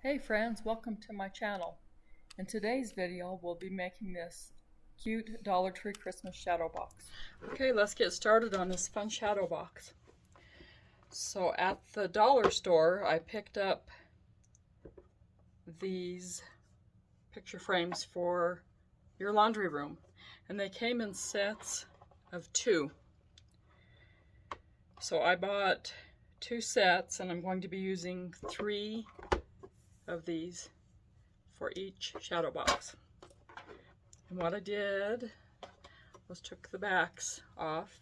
Hey friends, welcome to my channel. In today's video, we'll be making this cute Dollar Tree Christmas shadow box. Okay, let's get started on this fun shadow box. So at the dollar store, I picked up these picture frames for your laundry room, and they came in sets of 2. So I bought 2 sets, and I'm going to be using 3 of these for each shadow box. And what I did was took the backs off.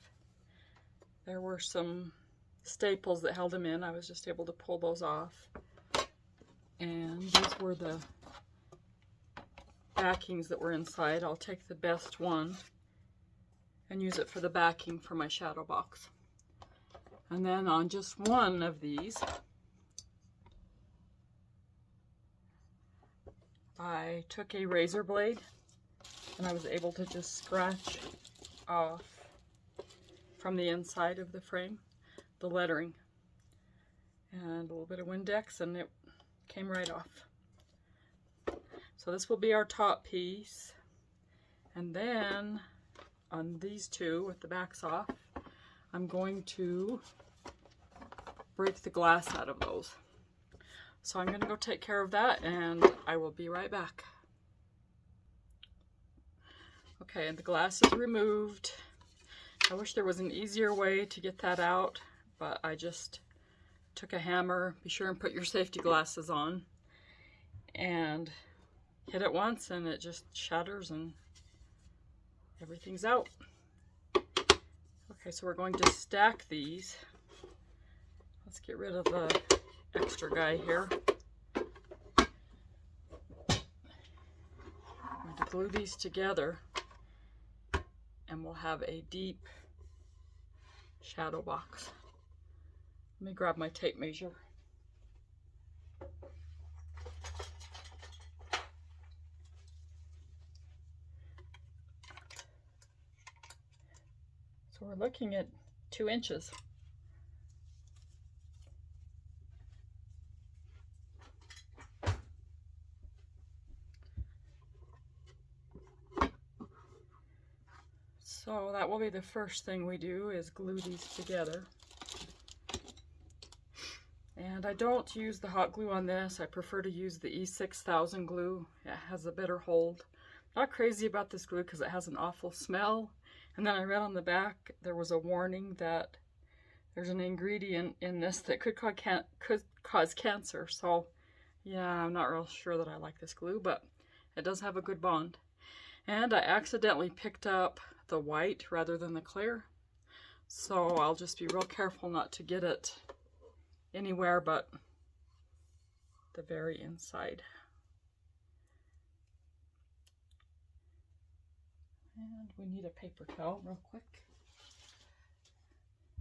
There were some staples that held them in. I was just able to pull those off. And these were the backings that were inside. I'll take the best one and use it for the backing for my shadow box. And then on just one of these, I took a razor blade and I was able to just scratch off from the inside of the frame the lettering and a little bit of Windex, and it came right off. So this will be our top piece, and then on these 2 with the backs off, I'm going to break the glass out of those. So I'm going to go take care of that, and I will be right back. Okay, and the glass is removed. I wish there was an easier way to get that out, but I just took a hammer. Be sure and put your safety glasses on, and hit it once and it just shatters and everything's out. Okay, so we're going to stack these. Let's get rid of the extra guy here. I'm going to glue these together and we'll have a deep shadow box. Let me grab my tape measure. So we're looking at 2 inches. So that will be the first thing we do, is glue these together. And I don't use the hot glue on this. I prefer to use the E6000 glue. It has a better hold. Not crazy about this glue because it has an awful smell. And then I read on the back there was a warning that there's an ingredient in this that could cause cancer. So yeah, I'm not real sure that I like this glue, but it does have a good bond. And I accidentally picked up the white rather than the clear, so I'll just be real careful not to get it anywhere but the very inside. And we need a paper towel real quick.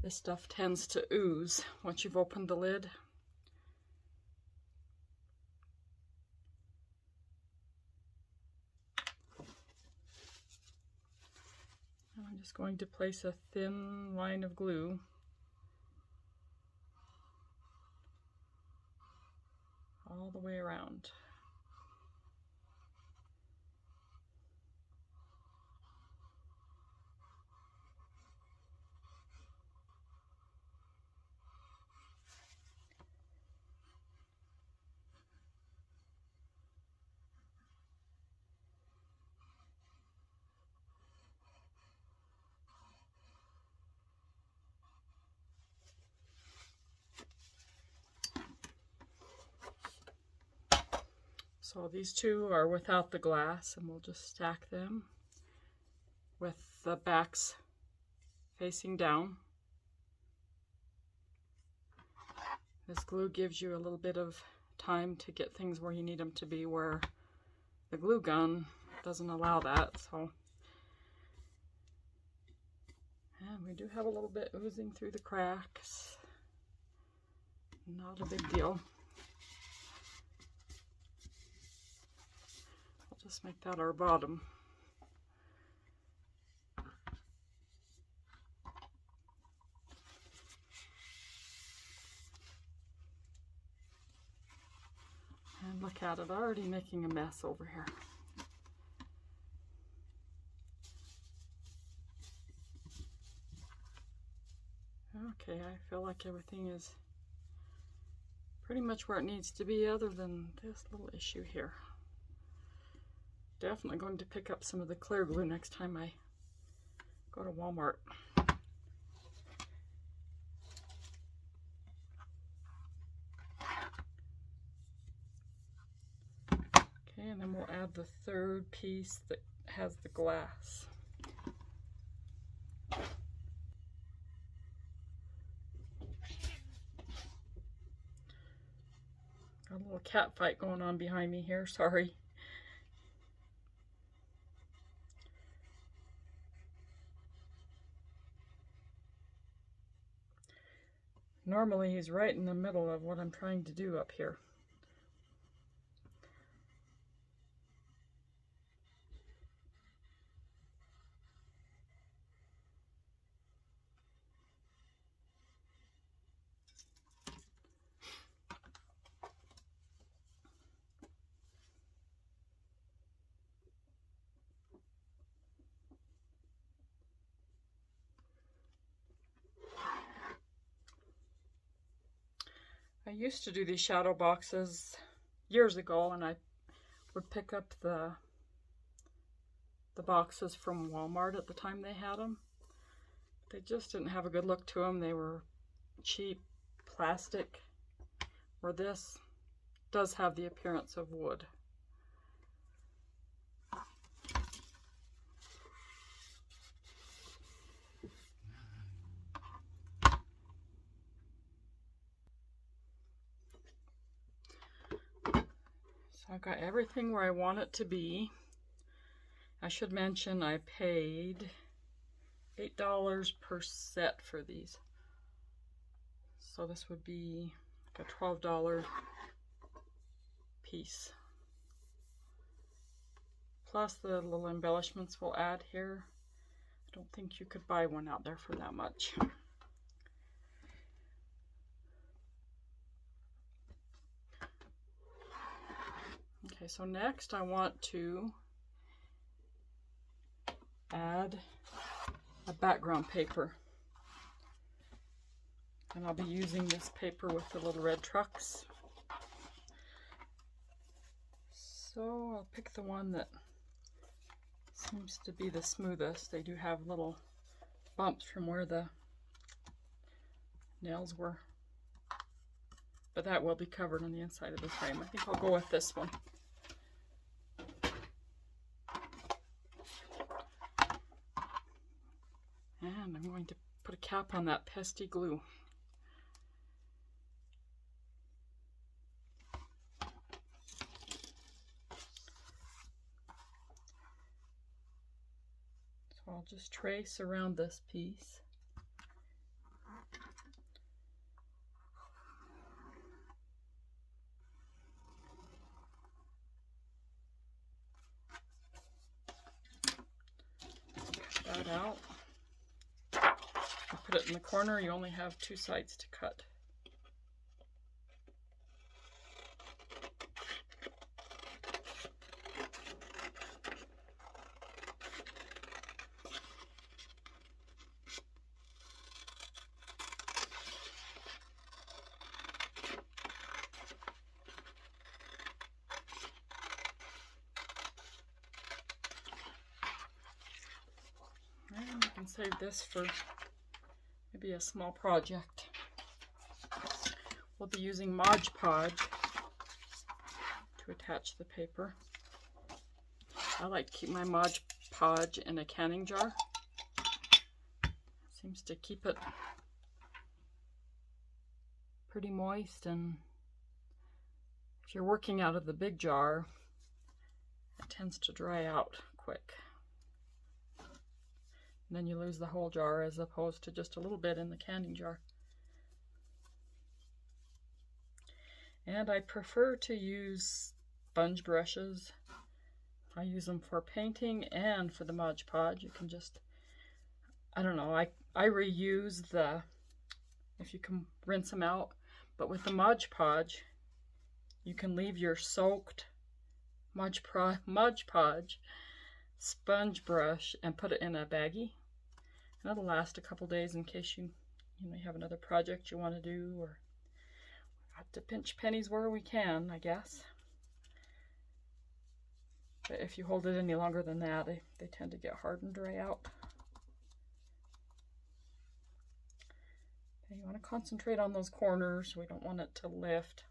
This stuff tends to ooze once you've opened the lid. I'm just going to place a thin line of glue all the way around. So these 2 are without the glass, and we'll just stack them with the backs facing down. This glue gives you a little bit of time to get things where you need them to be, where the glue gun doesn't allow that. So, and we do have a little bit oozing through the cracks. Not a big deal. Just make that our bottom. Look at it, already making a mess over here. Okay, I feel like everything is pretty much where it needs to be other than this little issue here. Definitely going to pick up some of the clear glue next time I go to Walmart. Okay, and then we'll add the third piece that has the glass. Got a little cat fight going on behind me here, sorry. Normally he's right in the middle of what I'm trying to do up here. I used to do these shadow boxes years ago, and I would pick up the boxes from Walmart at the time they had them. They just didn't have a good look to them. They were cheap plastic, where this does have the appearance of wood. So I've got everything where I want it to be. I should mention I paid $8 per set for these. So this would be like a $12 piece. Plus the little embellishments we'll add here. I don't think you could buy one out there for that much. Okay, so next I want to add a background paper. And I'll be using this paper with the little red trucks. So I'll pick the one that seems to be the smoothest. They do have little bumps from where the nails were, but that will be covered on the inside of the frame. I think I'll go with this one. And I'm going to put a cap on that pesky glue. So I'll just trace around this piece. Cut that out. Put it in the corner. You only have two sides to cut. And you can save this for maybe a small project. We'll be using Mod Podge to attach the paper. I like to keep my Mod Podge in a canning jar. Seems to keep it pretty moist, and if you're working out of the big jar, it tends to dry out quick. And then you lose the whole jar as opposed to just a little bit in the canning jar. And I prefer to use sponge brushes. I use them for painting and for the Mod Podge. You can just, I don't know, I reuse the, if you can rinse them out, but with the Mod Podge, you can leave your soaked Mod Podge sponge brush and put it in a baggie. And it'll last a couple days in case you have another project you want to do, or have to pinch pennies where we can, I guess. But if you hold it any longer than that, they tend to get hard and dry out. Okay, you want to concentrate on those corners. We don't want it to lift.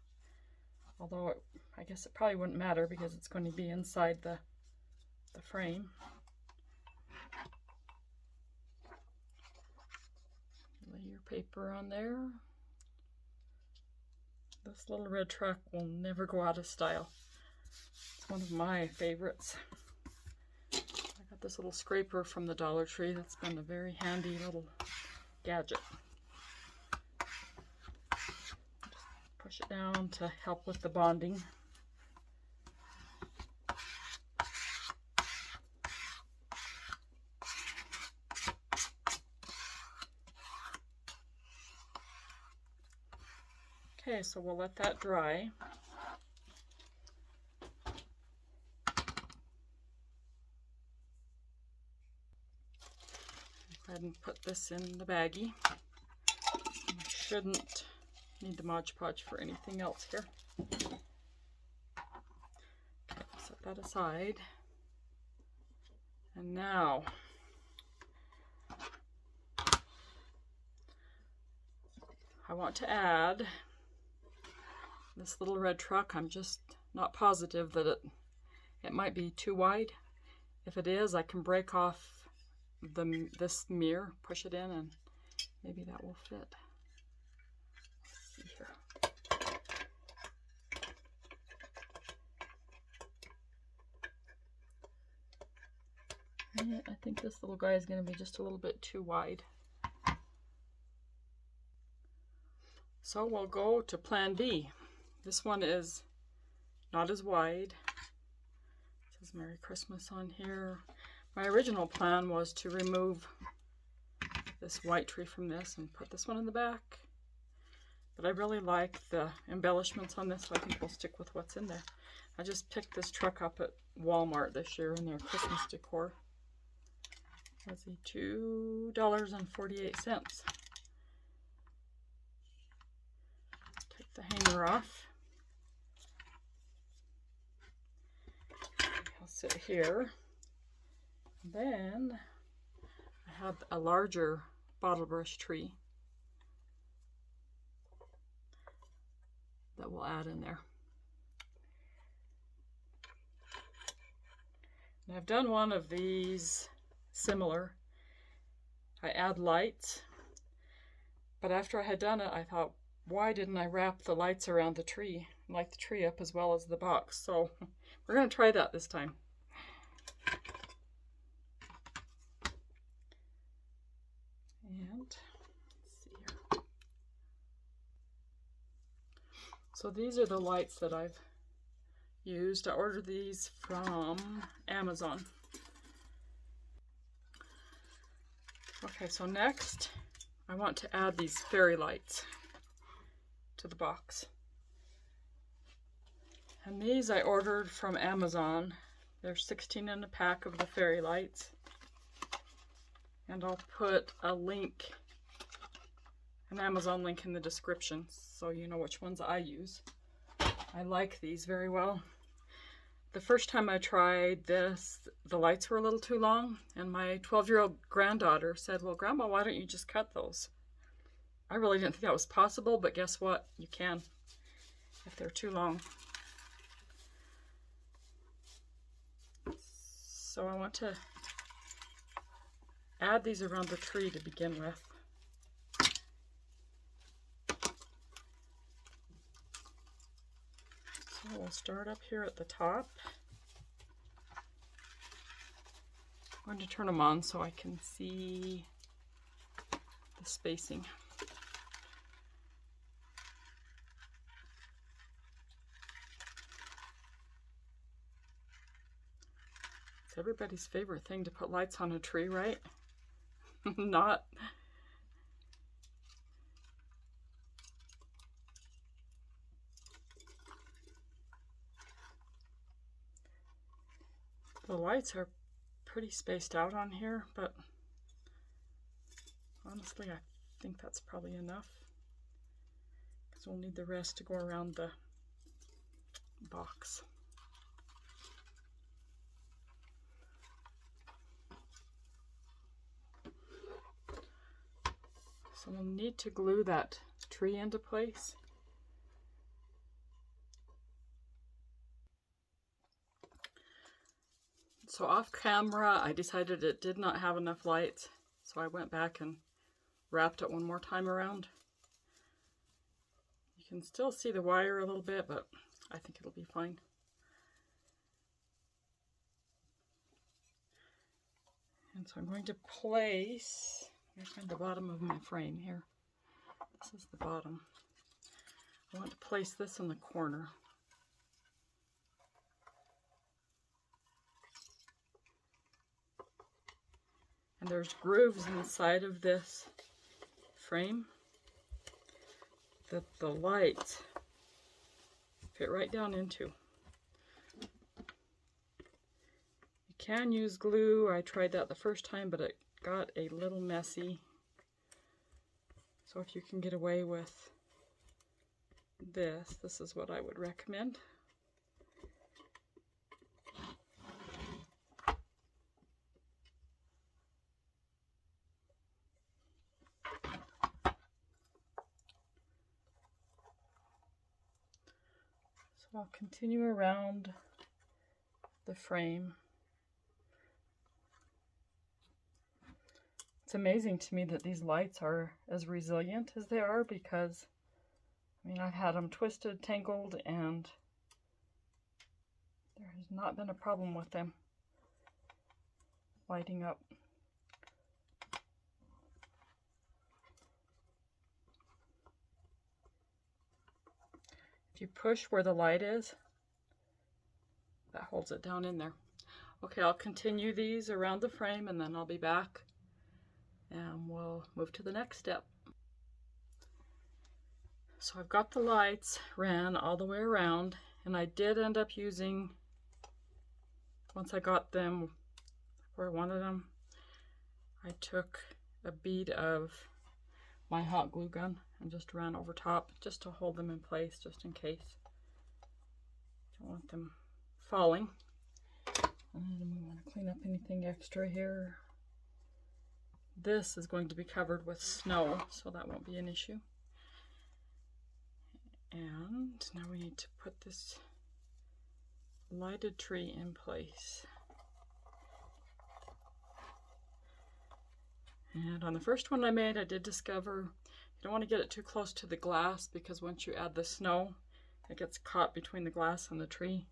Although I guess it probably wouldn't matter because it's going to be inside the frame. Lay your paper on there. This little red truck will never go out of style. It's one of my favorites. I got this little scraper from the Dollar Tree. That's been a very handy little gadget. Just push it down to help with the bonding. Okay, so we'll let that dry. Go ahead and put this in the baggie. I shouldn't need the Mod Podge for anything else here. Okay, set that aside. And now, I want to add this little red truck. I'm just not positive that it might be too wide. If it is, I can break off this mirror, push it in, and maybe that will fit. Let's see here. And I think this little guy is going to be just a little bit too wide. So we'll go to Plan B. This one is not as wide. It says Merry Christmas on here. My original plan was to remove this white tree from this and put this one in the back. But I really like the embellishments on this, so I think we'll stick with what's in there. I just picked this truck up at Walmart this year in their Christmas decor. Let's see, $2.48. Take the hanger off. I'll sit here. Then I have a larger bottle brush tree that we'll add in there. And I've done one of these similar. I add lights, but after I had done it, I thought, why didn't I wrap the lights around the tree, light the tree up as well as the box? So we're going to try that this time. And let's see here. So these are the lights that I've used. I ordered these from Amazon. Okay, so next I want to add these fairy lights to the box. And these I ordered from Amazon. There's 16 in a pack of the fairy lights. And I'll put a link, an Amazon link in the description so you know which ones I use. I like these very well. The first time I tried this, the lights were a little too long, and my 12-year-old granddaughter said, well, Grandma, why don't you just cut those? I really didn't think that was possible, but guess what? You can if they're too long. So I want to add these around the tree to begin with. So we'll start up here at the top. I'm going to turn them on so I can see the spacing. It's everybody's favorite thing to put lights on a tree, right? Not. The lights are pretty spaced out on here, but honestly I think that's probably enough, because we'll need the rest to go around the box. So we'll need to glue that tree into place. So off camera, I decided it did not have enough light, so I went back and wrapped it one more time around. You can still see the wire a little bit, but I think it'll be fine. And so I'm going to place, let me find the bottom of my frame here. This is the bottom. I want to place this in the corner. And there's grooves inside of this frame that the lights fit right down into. You can use glue. I tried that the first time, but it got a little messy. So if you can get away with this, this is what I would recommend. So I'll continue around the frame. It's amazing to me that these lights are as resilient as they are, because I mean, I've had them twisted, tangled, and there has not been a problem with them lighting up. If you push where the light is, that holds it down in there. Okay, I'll continue these around the frame and then I'll be back and we'll move to the next step. So I've got the lights ran all the way around, and I did end up using, once I got them where I wanted them, I took a bead of my hot glue gun and just ran over top just to hold them in place, just in case. Don't want them falling. And we want to clean up anything extra here. This is going to be covered with snow, so that won't be an issue. And now we need to put this lighted tree in place. And on the first one I made, I did discover you don't want to get it too close to the glass, because once you add the snow, it gets caught between the glass and the tree.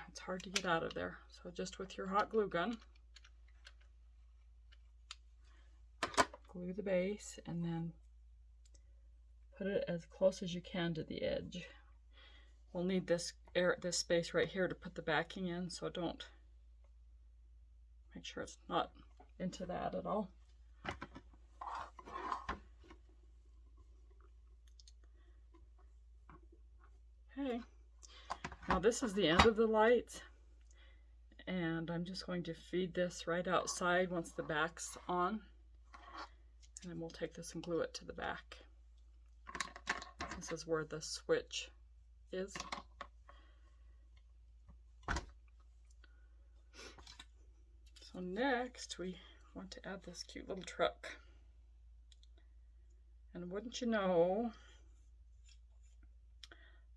It's hard to get out of there. So just with your hot glue gun, glue the base and then put it as close as you can to the edge. We'll need this space right here to put the backing in, so don't, make sure it's not into that at all. Okay, now this is the end of the light, and I'm just going to feed this right outside once the back's on, and then we'll take this and glue it to the back. This is where the switch is. So next we want to add this cute little truck. And wouldn't you know,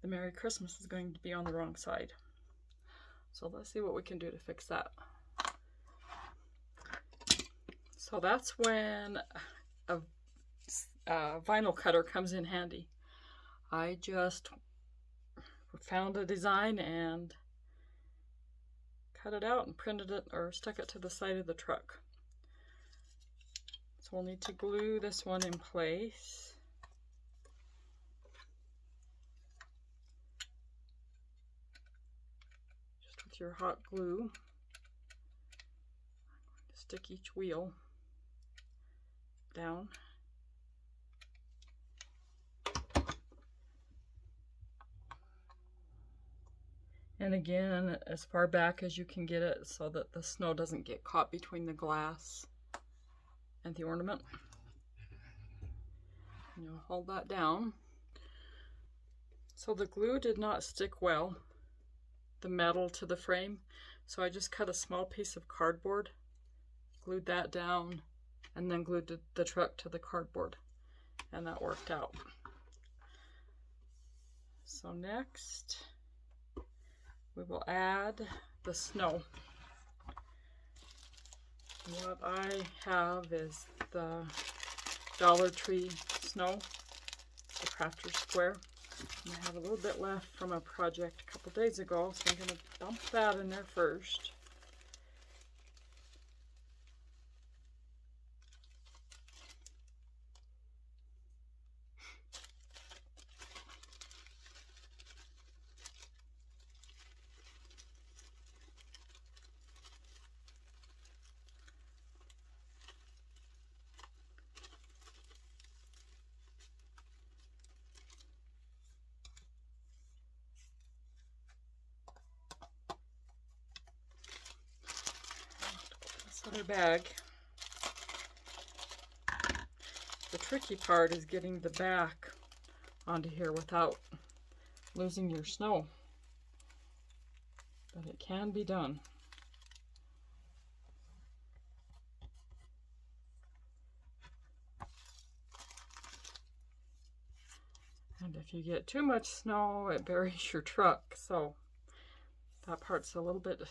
the Merry Christmas is going to be on the wrong side. So let's see what we can do to fix that. So that's when a vinyl cutter comes in handy. I just found a design and cut it out and printed it or stuck it to the side of the truck. So we'll need to glue this one in place. Just with your hot glue. I'm going to stick each wheel down. And again, as far back as you can get it so that the snow doesn't get caught between the glass and the ornament. And you'll hold that down. So the glue did not stick well, the metal to the frame, so I just cut a small piece of cardboard, glued that down, and then glued the truck to the cardboard, and that worked out. So next, we will add the snow. What I have is the Dollar Tree snow, the Crafter's Square. And I have a little bit left from a project a couple days ago, so I'm going to dump that in there first. Other bag. The tricky part is getting the back onto here without losing your snow, but it can be done. And if you get too much snow, it buries your truck, so that part's a little bit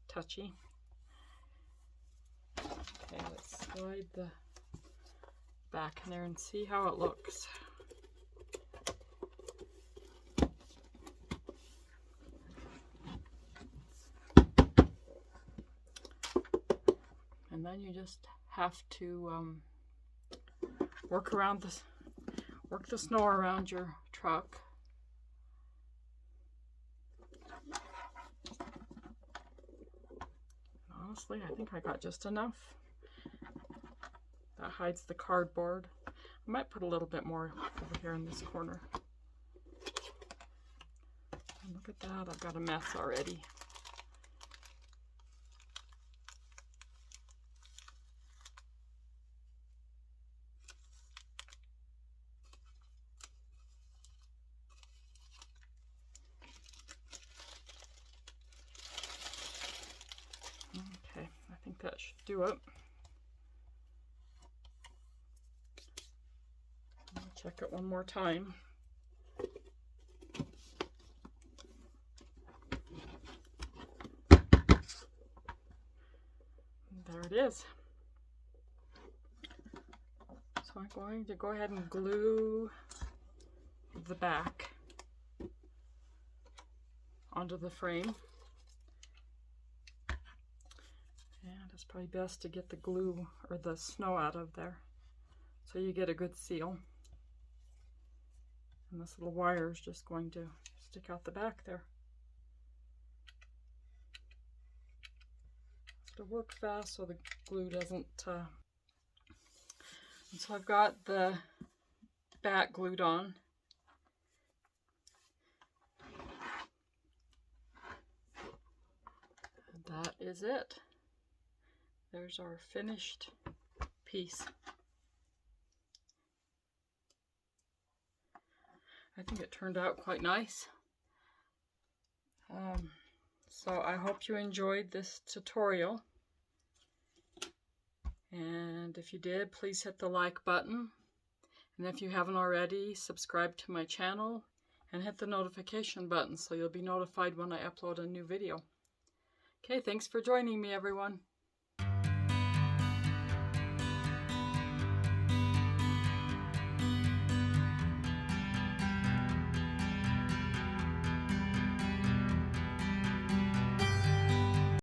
touchy. Okay, let's slide the back in there and see how it looks. And then you just have to work the snow around your truck. Honestly, I think I got just enough. That hides the cardboard. I might put a little bit more over here in this corner. And look at that, I've got a mess already. Okay, I think that should do it. Check it one more time. There it is. So I'm going to go ahead and glue the back onto the frame. And it's probably best to get the glue or the snow out of there so you get a good seal. And this little wire is just going to stick out the back there. To work fast so the glue doesn't and so I've got the back glued on. And that is it. There's our finished piece. I think it turned out quite nice. So I hope you enjoyed this tutorial. And if you did, please hit the like button. And if you haven't already, subscribe to my channel and hit the notification button so you'll be notified when I upload a new video. Okay, thanks for joining me, everyone.